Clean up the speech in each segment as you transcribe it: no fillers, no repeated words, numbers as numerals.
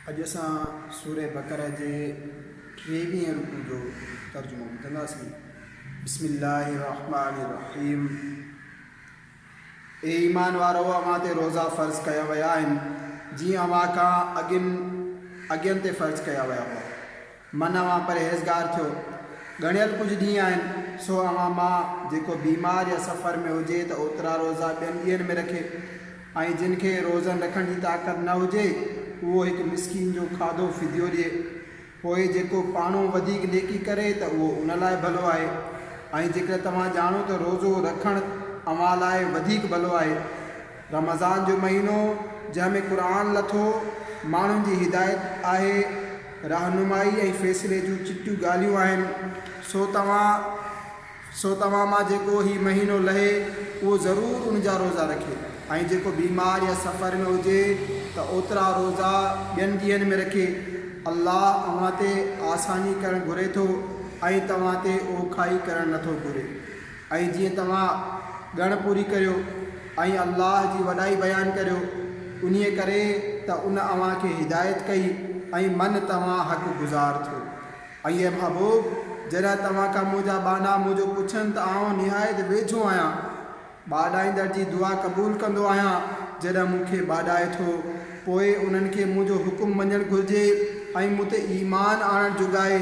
अॼु असां सूरह बक़रा जे 23 रुकू जो तर्जुमो ॿुधंदासीं। बिस्मिल्लाहिर्रहमानिर्रहीम। ए ईमान वारो, अवां ते रोज़ा फ़र्ज़ कया विया आहिनि जीअं अवां खां अॻियनि ते फ़र्ज़ कया विया हुआ। मन अवां परहेज़गार थियो। ॻणियल कुझु ॾींहं आहिनि, सो अवां मां जेको बीमार या सफ़र में हुजे त ओतिरा रोज़ा ॿियनि ॾींहंनि में रखे, ऐं जिन खे रोज़नि रखण जी ताक़त न हुजे उहो हिकु मिस्कीन जो खाधो फिदियो ॾिए। पोइ जेको पाणो वधीक नेकी करे त उहो उन लाइ भलो आहे, ऐं जेकर तव्हां ॼाणो त रोज़ो रखणु अव्हां लाइ वधीक भलो आहे। रमज़ान जो महीनो जंहिंमें क़ुरान लथो, माण्हुनि जी हिदायत आहे, रहनुमाई ऐं फ़ैसिले जूं चिटियूं ॻाल्हियूं आहिनि। सो तव्हां मां जेको ही महीनो लहे उहो ज़रूरु उन जा रोज़ा रखे, ऐं जेको बीमार या सफ़र में हुजे त ओतिरा रोज़ा ॿियनि ॾींहंनि में रखे। अल्लाह अव्हां ते आसानी करणु घुरे थो ऐं तव्हां ते ओखाई करणु नथो घुरे। ऐं जीअं तव्हां ॻण पूरी करियो ऐं अल्लाह जी वॾाई बयानु करियो, उन करे त उन अव्हां खे हिदायत कई ऐं मन तव्हां हक़ गुज़ार थियो। ऐं हे महबूब, जॾहिं तव्हां खां मुंहिंजा बाना मुंहिंजो पुछनि त आउं निहायत वेझो आहियां, बाॾाईंदड़ जी दुआ क़बूल कंदो आहियां। जॾहिं मूंखे बाॾाए थो, पोइ उन्हनि खे मुंहिंजो हुकुम मञणु घुरिजे ऐं मूं ते ईमान आणणु जुगाए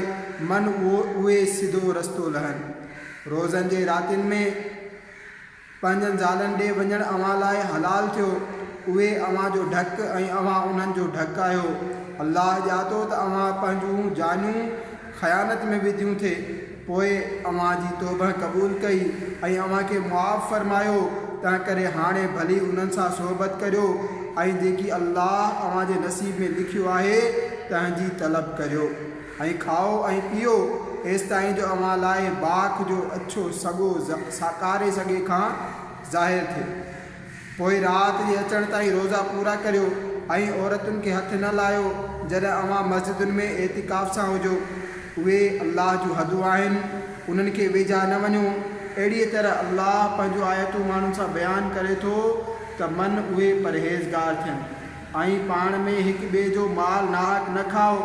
मन उहे सिधो रस्तो लहनि। रोज़नि जे रातिनि में पंहिंजनि ज़ालनि ॾे वञणु अव्हां लाइ हलाल थियो। उहे अव्हां जो ढक ऐं अव्हां उन्हनि जो ढक आहियो। अल्लाह ॼातो त अव्हां पंहिंजूं जानियूं ख़यानत में विधियूं थे, पोइ अव्हां जी तौबह क़बूल कई ऐं अव्हां खे मुआफ़ फरमायो। तंहिं करे हाणे भली उन्हनि सां सोहबत करियो ऐं जेकी अल्लाह अव्हां जे नसीब में लिखियो आहे तंहिंजी तलब करियो, ऐं खाओ ऐं पीओ एसि ताईं जो अव्हां लाइ बाख जो अछो सॻो साकारे सॻे खां ज़ाहिर थिए। पोइ राति जे अचण ताईं रोज़ा पूरा करियो ऐं औरतुनि खे हथु न लाहियो जॾहिं अव्हां मस्जिदुनि में एतिकाफ़ सां हुजो। उहे अल्लाह जूं हदूं आहिनि, उन्हनि खे वेझा न वञो। अहिड़ीअ तरह अल्लाह पंहिंजूं आयतूं माण्हुनि सां बयानु करे थो त मन उहे परहेज़गार थियनि ऐं पाण में हिक ॿिए जो माल नाहक न खाओ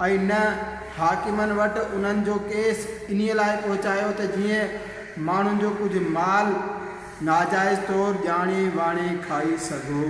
ऐं न हाकिमनि वटि उन्हनि जो केस इन लाइ पहुचायो त जीअं माण्हुनि जो कुझु माल नाजाइज़ तौरु ॼाणे वाणे खाई सघो।